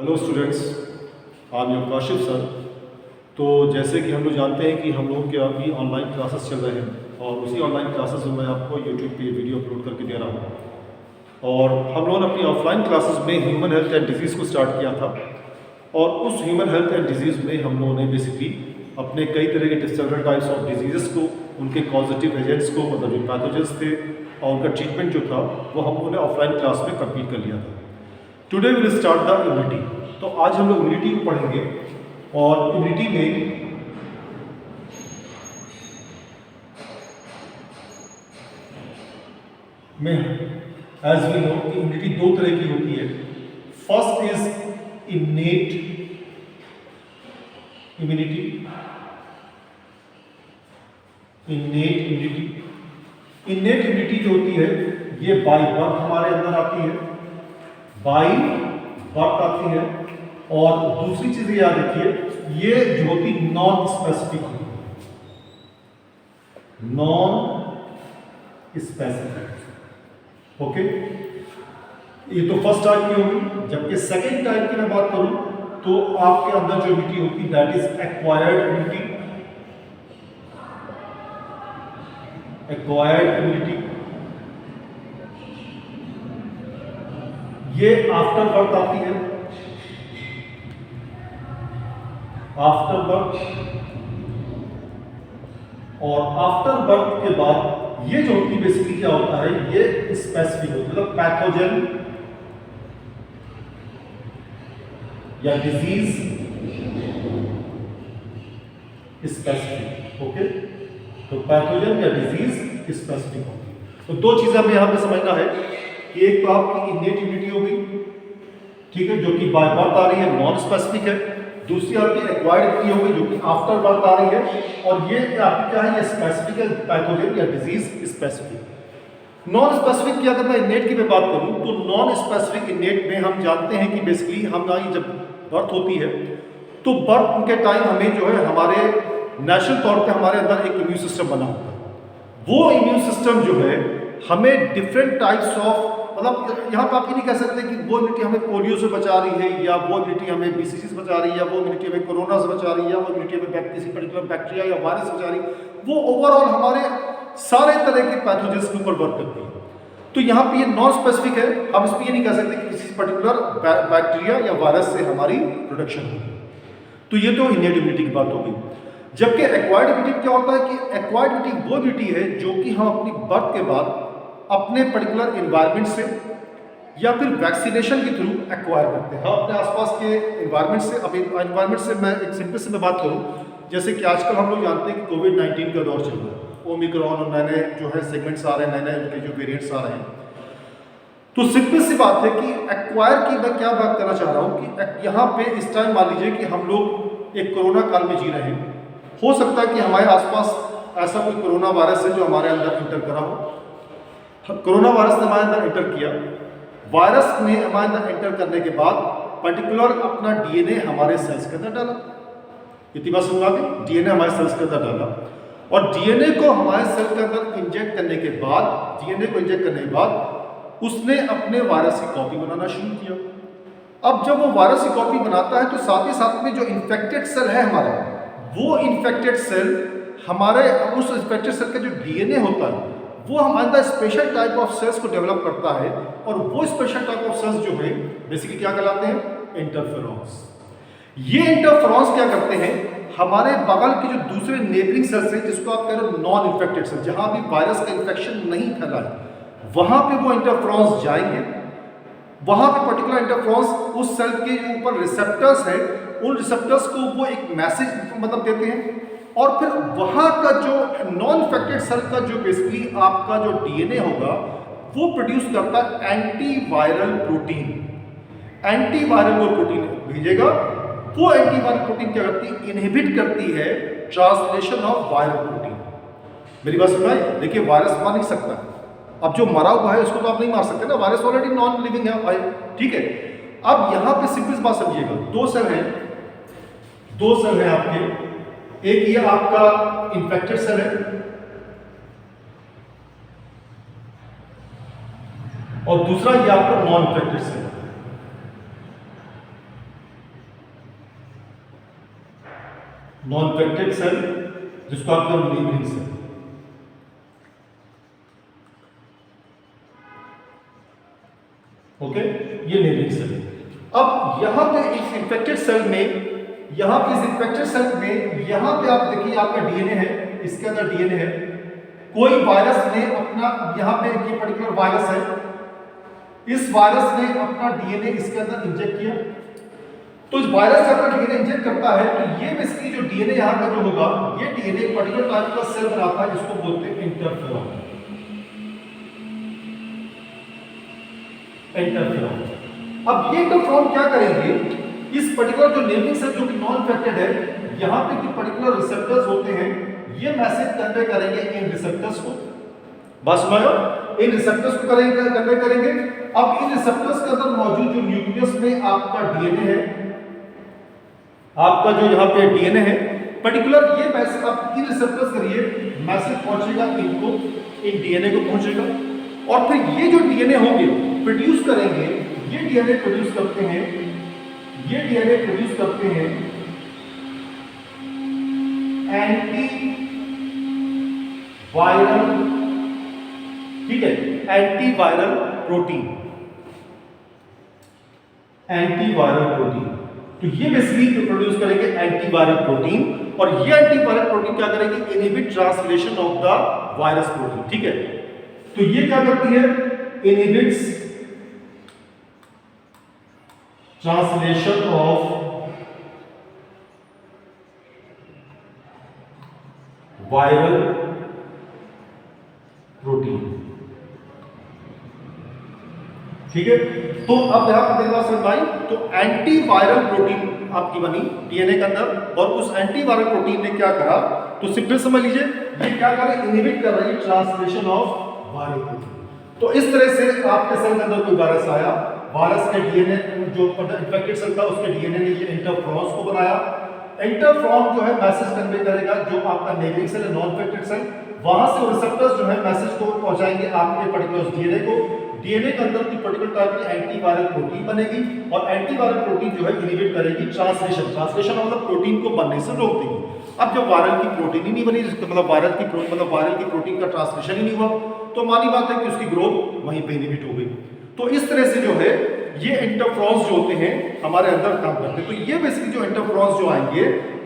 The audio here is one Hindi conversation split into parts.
Hello students, I am your Kashif sir. तो जैसे कि हम लोग जानते हैं कि हम लोग के अभी ऑनलाइन क्लासेस चल रहे हैं और उसी ऑनलाइन क्लासेस में मैं आपको यूट्यूब पे वीडियो अपलोड करके दे रहा हूँ। और हम लोगों ने अपनी ऑफलाइन क्लासेस में ह्यूमन हेल्थ एंड डिजीज़ को स्टार्ट किया था और उस ह्यूमन हेल्थ एंड डिजीज़ में हम लोगों ने बेसिकली अपने कई तरह के सेवरल टाइप्स ऑफ डिजीज़ को, उनके कॉजेटिव एजेंट्स को, मतलब जो पैथोजेंस थे और उनका ट्रीटमेंट जो था वो हम लोगों ने ऑफलाइन क्लास में कंप्लीट कर लिया था। Today will start the immunity. तो आज हम लोग इम्यूनिटी को पढ़ेंगे और इम्यूनिटी में एज वी नो कि इम्यूनिटी दो तरह की होती है। First is innate immunity. Innate immunity जो होती है ये बाय बर्थ हमारे अंदर आती है, बाय बर्थ आती है। और दूसरी चीज याद रखिए, ये जो होती नॉन स्पेसिफिक होती है, नॉन स्पेसिफिक। ओके, ये तो फर्स्ट टाइप की होगी। जबकि सेकेंड टाइप की मैं बात करूं तो आपके अंदर जो इम्यूनिटी होती that is acquired immunity. Acquired immunity ये आफ्टर बर्थ आती है, आफ्टर बर्थ। और आफ्टर बर्थ के बाद ये जो होती है बेसिकली क्या होता है, ये स्पेसिफिक होती है, मतलब पैथोजन या डिजीज स्पेसिफिक। ओके, तो पैथोजन या डिजीज स्पेसिफिक होती है। तो दो चीजें हमें यहां पे समझना है कि एक तो आपकी इनेट इम्यूनिटी हो गई, ठीक है, जो कि बाय बर्थ आ रही है, नॉन स्पेसिफिक है। दूसरी आपकी एक्वायर्ड इम्यूनिटी हो गई जो कि आफ्टर बर्थ आ रही है, और ये आपकी क्या है, ये स्पेसिफिक है, पैथोजन या डिजीज स्पेसिफिक। नॉन स्पेसिफिक की अगर मैं इनेट की मैं बात करूं तो नॉन स्पेसिफिक इनेट में हम जानते हैं कि बेसिकली हमारी जब बर्थ होती है तो बर्थ के टाइम हमें जो है हमारे नेचुरल तौर पे हमारे अंदर एक इम्यून सिस्टम बना होता है। वो इम्यून सिस्टम जो है हमें डिफरेंट टाइप्स ऑफ, मतलब यहाँ पे आप ये नहीं कह सकते कि वो इम्यूनिटी हमें पोलियो से बचा रही है, या वो इम्यूनिटी हमें बीसीजी से बचा रही है, या वो इम्यूनिटी हमें कोरोना से बचा रही है, या वो इम्यूनिटी हमें किसी पर्टिकुलर बैक्टीरिया या वायरस से बचा रही है। वो ओवरऑल हमारे सारे तरह के पैथोजेंस के ऊपर वर्क करती है। तो यहाँ पे ये नॉन स्पेसिफिक है, हम इस पर ये नहीं कह सकते कि किसी पर्टिकुलर बैक्टीरिया या वायरस से हमारी प्रोटेक्शन होगी। तो ये तो इनेट इम्यूनिटी की बात हो गई। जबकि एक्वायर्ड इम्यूनिटी क्या होता है कि एक्वायर्ड इम्यूनिटी वो इम्यूनिटी है जो कि हम अपनी बर्थ के बाद अपने पर्टिकुलर एनवायरनमेंट से या फिर वैक्सीनेशन के थ्रू एक्वायर करते हैं। हम अपने आसपास के एनवायरनमेंट से, अब एनवायरनमेंट से मैं एक सिंपल से मैं बात करूं, जैसे कि आजकल हम लोग जानते हैं कि कोविड-19 का दौर चल रहा है, ओमिक्रॉन और नए जो है सेगमेंट्स आ रहे हैं, नए उनके जो वेरिएंट्स आ रहे हैं। तो सिंपल सी बात है कि एक्वायर की मैं क्या बात करना चाह रहा हूं कि यहाँ पे इस टाइम मान लीजिए कि हम लोग एक कोरोना काल में जी रहे हैं। हो सकता है कि हमारे आसपास ऐसा कोई कोरोना वायरस है जो हमारे अंदर इंटर करा हो। कोरोना वायरस ने हमारे अंदर इंटर किया, वायरस ने हमारे अंदर एंटर करने के बाद पर्टिकुलर अपना डीएनए हमारे सेल्स के अंदर डाला। इतनी बात समझ आ गई, डीएनए हमारे सेल्स के अंदर डाला और डीएनए को हमारे सेल के अंदर इंजेक्ट करने के बाद, डीएनए को इंजेक्ट करने के बाद उसने अपने वायरस की कॉपी बनाना शुरू किया। अब जब वो वायरस की कॉपी बनाता है तो साथ ही साथ में जो इन्फेक्टेड सेल है हमारा, वो इन्फेक्टेड सेल हमारे उस इन्फेक्टेड सेल का जो डीएनए होता है वो हमारे अंदर स्पेशल टाइप ऑफ सेल्स को डेवलप करता है। और वो स्पेशल टाइप ऑफ सेल्स जो है बेसिकली क्या कहलाते हैं, इंटरफेरॉन्स। ये इंटरफेरॉन्स क्या करते हैं, हमारे बगल के जो दूसरे नेबरिंग सेल्स हैं, जिसको आप कह रहे हो नॉन इन्फेक्टेड सेल, जहां भी वायरस का इन्फेक्शन नहीं फैला है, वहां पे वो इंटरफेरॉन्स जाएंगे। वहां पे पर्टिकुलर इंटरफेरॉन्स उस सेल के ऊपर रिसेप्टर्स है, उन रिसेप्टर्स को वो एक मैसेज मतलब देते हैं और फिर वहां का जो नॉन इन्फेक्टेड सेल का जो बेसिकली आपका जो डीएनए होगा वो प्रोड्यूस करता है एंटीवायरल प्रोटीन। एंटीवायरल वो प्रोटीन भेजेगा। वो एंटीवायरल प्रोटीन क्या करती है, इनहिबिट करती है ट्रांसलेशन ऑफ वायरल प्रोटीन। मेरी बात सुनाई, देखिए वायरस मार नहीं सकता, अब जो मरा हुआ है उसको तो आप नहीं मार सकते ना, वायरस ऑलरेडी नॉन लिविंग है, ठीक है। अब यहां पे सिंपल बात समझिएगा, दो सेल है आपके, एक ये आपका इन्फेक्टेड सेल है और दूसरा ये आपका नॉन इन्फेक्टेड सेल है। नॉन इन्फेक्टेड सेल जिसको आप नेबरिंग सेल। ओके, ये नेबरिंग सेल है। अब यहां पे इस इन्फेक्टेड सेल में, यहां पे इस इन्फेक्टेड सेल में, यहां पे आप देखिए आपका डीएनए है, इसके अंदर डीएनए है। कोई वायरस ने अपना, यहां पे ये पर्टिकुलर वायरस है, इस वायरस ने अपना डीएनए इसके अंदर इंजेक्ट किया। तो इस वायरस से अपना डीएनए इंजेक्ट करता है, तो ये बेसिकली जो डीएनए यहां का जो होगा, ये डीएनए पर्टिकुलर टाइप का सेल बनाता है जिसको बोलते हैं इंटरफेरॉन। इंटरफेरॉन। अब ये इंटरफेरॉन क्या करेंगे, इस पर्टिकुलर जो नेबरिंग सेल जो कि नॉन इन्फेक्टेड है, यहां पे जो पर्टिकुलर रिसेप्टर्स होते हैं, ये मैसेज कन्वे करेंगे इन रिसेप्टर्स को। बस सुनाओ, इन रिसेप्टर्स को कन्वे करेंगे। अब इन रिसेप्टर्स के अंदर मौजूद जो न्यूक्लियस में आपका डीएनए है, आपका जो यहाँ पे डीएनए है पर्टिकुलर, ये मैसेज आप इन रिसेप्टर्स करिए, मैसेज पहुंचेगा इनको, इन डीएनए को पहुंचेगा। और फिर ये जो डीएनए होंगे प्रोड्यूस करेंगे, ये डीएनए प्रोड्यूस करते हैं, ये डीएनए प्रोड्यूस करते हैं एंटी वायरल, ठीक है, anti viral protein, anti viral protein. तो ये बेसिकली प्रोड्यूस करेंगे एंटीवायरल प्रोटीन, और ये एंटीवायरल प्रोटीन क्या करेंगे, inhibit translation of the virus protein. ठीक है, तो ये क्या करती है, inhibits translation of viral protein. ठीक है, तो अब यहां पर देखना समझ आई, तो एंटीवायरल प्रोटीन आपकी बनी डीएनए के अंदर, और उस एंटीवायरल प्रोटीन ने क्या करा, तो सिंपल समझ लीजिए, ये क्या कर रही है, इनहिबिट कर रही है ट्रांसलेशन ऑफ वायरल प्रोटीन। तो इस तरह से आपके सेल के अंदर कोई वायरस आया, वायरस के डीएनए जो इन्फेक्टेड सेल था उसके डीएनए ने ये इंटरफ्रॉन्स को बनाया। इंटरफ्रॉन जो है मैसेज कन्वे करेगा, जो आपका नेबरिंग सेल है, नॉन इन्फेक्टेड सेल, वहां से रिसेप्टर्स जो है मैसेज को पहुंचाएंगे आपके पर्टिकुलर डीएनए को। डीएनए के अंदर की पर्टिकुलर टाइप की एंटीवायरल प्रोटीन बनेगी, और एंटीवायरल प्रोटीन जो है इनहिबिट करेगी ट्रांसलेशन। ट्रांसलेशन मतलब प्रोटीन को बनने से रोक देगी। अब जब वायरल की प्रोटीन ही नहीं बनी, मतलब वायरल की प्रोटीन का ट्रांसलेशन ही नहीं हुआ, तो मानी बात है कि उसकी ग्रोथ वहीं पे इनहिबिट हो गई। तो इस तरह से जो है ये इंटरफ्रॉन्स जो होते हैं हमारे अंदर काम करते हैं। तो ये बेसिकली जो इंटरफ्रॉन्स जो आएंगे,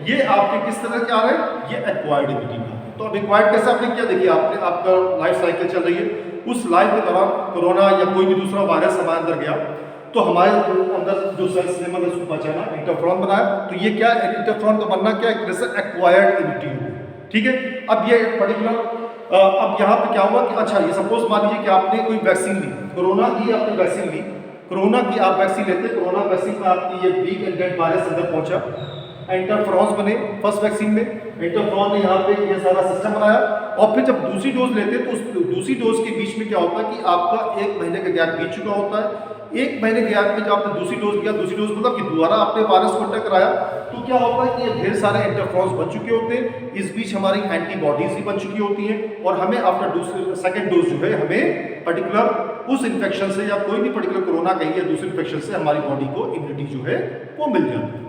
ये आपके किस तरह के आ रहे हैं, ये एक्वायर्ड इम्यूनिटी में। तो अब एक्वायर्ड कैसे, आपने क्या देखिए, आपने आपका लाइफ साइकिल चल रही है, उस लाइफ के दौरान कोरोना या कोई भी दूसरा वायरस हमारे अंदर गया, तो हमारे अंदर जो सेल्स ने मतलब उसको पहचाना, इंटरफ्रॉन बनाया। तो ये क्या, इंटरफ्रॉन का बनना क्या है, जैसे एक्वायर्ड इम्यूनिटी होगी। ठीक है, अब ये पर्टिकुलर अब यहाँ पे क्या हुआ कि अच्छा, ये सपोज मान लीजिए कि आपने कोई वैक्सीन ली, कोरोना की आपने वैक्सीन ली, कोरोना की आप वैक्सीन लेते, कोरोना वैक्सीन में आपकी ये वीक एंड डेड वायरस अंदर पहुंचा, इंटरफ्रॉन्स बने फर्स्ट वैक्सीन में, इंटरफ्रॉन ने यहाँ पे ये सारा सिस्टम बनाया, और फिर जब दूसरी डोज लेते तो उस दूसरी डोज के बीच में क्या होता है कि आपका 1 महीने का गैप बीत चुका होता है। 1 महीने के गैप में जब आपने दूसरी डोज लिया, दूसरी डोज मतलब कि दोबारा आपने वायरस को अटैक कराया, तो क्या होता है कि ये ढेर सारे इंटरफ्रॉन्स बन चुके होते हैं, इस बीच हमारी एंटीबॉडीज भी बन चुकी होती हैं, और हमें आफ्टर सेकेंड डोज जो है हमें पर्टिकुलर उस इन्फेक्शन से या कोई भी पर्टिकुलर कोरोना कहीं या दूसरे इन्फेक्शन से हमारी बॉडी को इम्यूनिटी जो है वो मिल जाती है।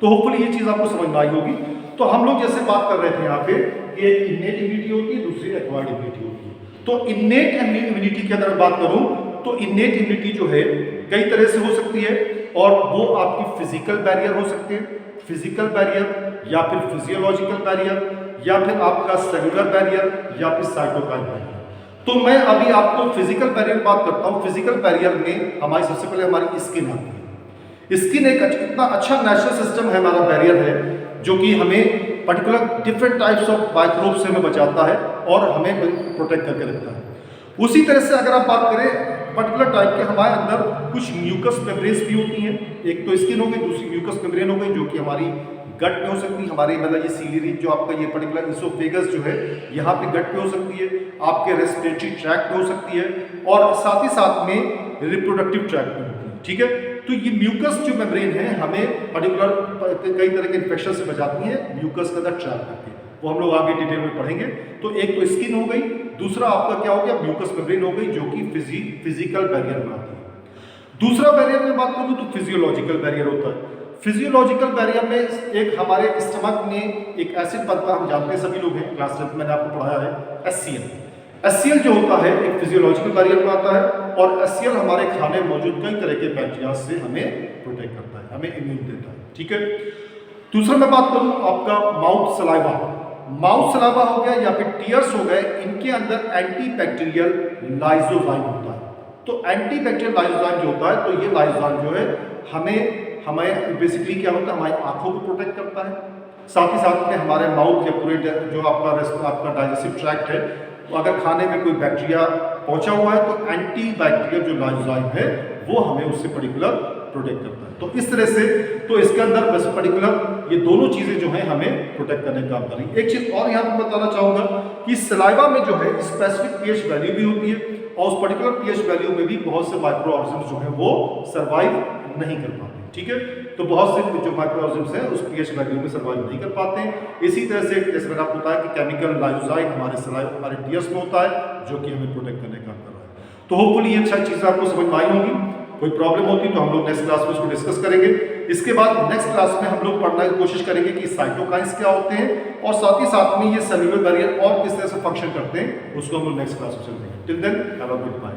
तो होपफुली ये चीज़ आपको समझ में आई होगी। तो हम लोग जैसे बात कर रहे थे यहाँ पे कि एक इन्नेट इम्यूनिटी होती है, दूसरी एक्वायर्ड इम्यूनिटी होती है। तो इन्नेट इम्यूनिटी की अगर बात करूँ तो इन्नेट इम्यूनिटी जो है कई तरह से हो सकती है, और वो आपकी फिजिकल बैरियर हो सकते हैं, फिजिकल बैरियर या फिर फिजियोलॉजिकल बैरियर, या फिर आपका सेलुलर बैरियर, या फिर साइटोकाइन बैरियर। तो मैं अभी आपको फिजिकल बैरियर बात करता हूँ। फिजिकल बैरियर में हमारी सबसे पहले हमारी स्किन आती है। स्किन एक इतना अच्छा नेचुरल सिस्टम है, हमारा बैरियर है, जो कि हमें particular different types of microbes से हमें बचाता है और हमें प्रोटेक्ट करके रखता है। उसी तरह से अगर आप बात करें पर्टिकुलर टाइप के, हमारे अंदर कुछ म्यूकस मेम्ब्रेन्स भी होती हैं। एक तो स्किन हो गई, दूसरी म्यूकस मेम्ब्रेन हो गई, जो कि हमारी गट में हो सकती है, हमारे मतलब ये सीलियरी जो आपका ये पर्टिकुलर इसोफेगस जो है यहाँ पे गट पे हो सकती है, आपके रेस्पिरेटरी ट्रैक्ट में हो सकती है, और साथ ही साथ में रिप्रोडक्टिव ट्रैक्ट में होती है। ठीक है, तो ये म्यूकस जो मेम्ब्रेन है हमें पर्टिकुलर कई तरह के इन्फेक्शन से बचाती है, म्यूकस का अंदर ट्रैप करके, वो हम लोग आगे डिटेल में पढ़ेंगे। तो एक तो स्किन हो गई, दूसरा आपका क्या हो गया, म्यूकस मेम्ब्रेन हो गई, जो कि फिजिकल बैरियर बनाती है। दूसरा बैरियर में बात करूँ तो फिजियोलॉजिकल बैरियर होता है। फिजियोलॉजिकल बैरियर में एक हमारे स्टमक में एक एसिड बनता है, हम जानते हैं सभी लोग हैं, क्लास 10 मैंने आपको पढ़ाया है, HCl। HCl जो होता है एक फिजियोलॉजिकल बैरियर में आता है, और HCl हमारे खाने में मौजूद कई तरह के बैक्टीरिया से हमें प्रोटेक्ट करता है, हमें इम्यून देता है। ठीक है, दूसरा मैं बात करूं आपका माउथ सलाइवा। माउथ सलाइवा हो गया या फिर टीयर्स हो गए, इनके अंदर एंटी बैक्टीरियल लाइसोजाइम होता है। तो एंटी बैक्टीरियल लाइसोजाइम जो होता है, तो ये लाइसोजाइम जो है हमें बेसिकली क्या होता है, हमारी आंखों को प्रोटेक्ट करता है, साथ ही साथ में हमारे माउथ या पूरे जो आपका डाइजेस्टिव ट्रैक्ट है, अगर खाने में कोई बैक्टीरिया पहुंचा हुआ है तो एंटी बैक्टीरियल जो लाइसोजाइम है वो हमें उससे पर्टिकुलर प्रोटेक्ट करता है। तो इस तरह से तो इसके अंदर बस पर्टिकुलर ये दोनों चीजें जो है हमें प्रोटेक्ट करने का काम कर रही है। एक चीज और यहाँ पर बताना चाहूंगा कि सलाइवा में जो है स्पेसिफिक पीएच वैल्यू भी होती है, और उस पर्टिकुलर पीएच वैल्यू में भी बहुत से माइक्रो ऑर्गेनिज्म जो है वो सर्वाइव नहीं कर पाते। ठीक है, तो बहुत से जो माइक्रो ऑर्गेनिज्म हैं उस पीएच वैल्यू में सर्वाइव नहीं कर पाते हैं। इसी तरह से जैसे मैंने आपको बताया कि केमिकल लाइसोजाइम हमारे सलाइवा हमारे टीयर्स में होता है, जो कि हमें प्रोटेक्ट करने का काम कर रहा है। तो होपफुली ये अच्छा चीज़ आपको समझ में आई होगी। कोई प्रॉब्लम होती तो हम लोग नेक्स्ट क्लास में उसको डिस्कस करेंगे। इसके बाद नेक्स्ट क्लास में हम लोग पढ़ने की कोशिश करेंगे कि साइटोकाइंस क्या होते हैं, और साथ ही साथ में ये सेल्यूलर बैरियर और किस तरह से फंक्शन करते हैं, उसको हम लोग नेक्स्ट क्लास में चलेंगे। Till then have a good bye.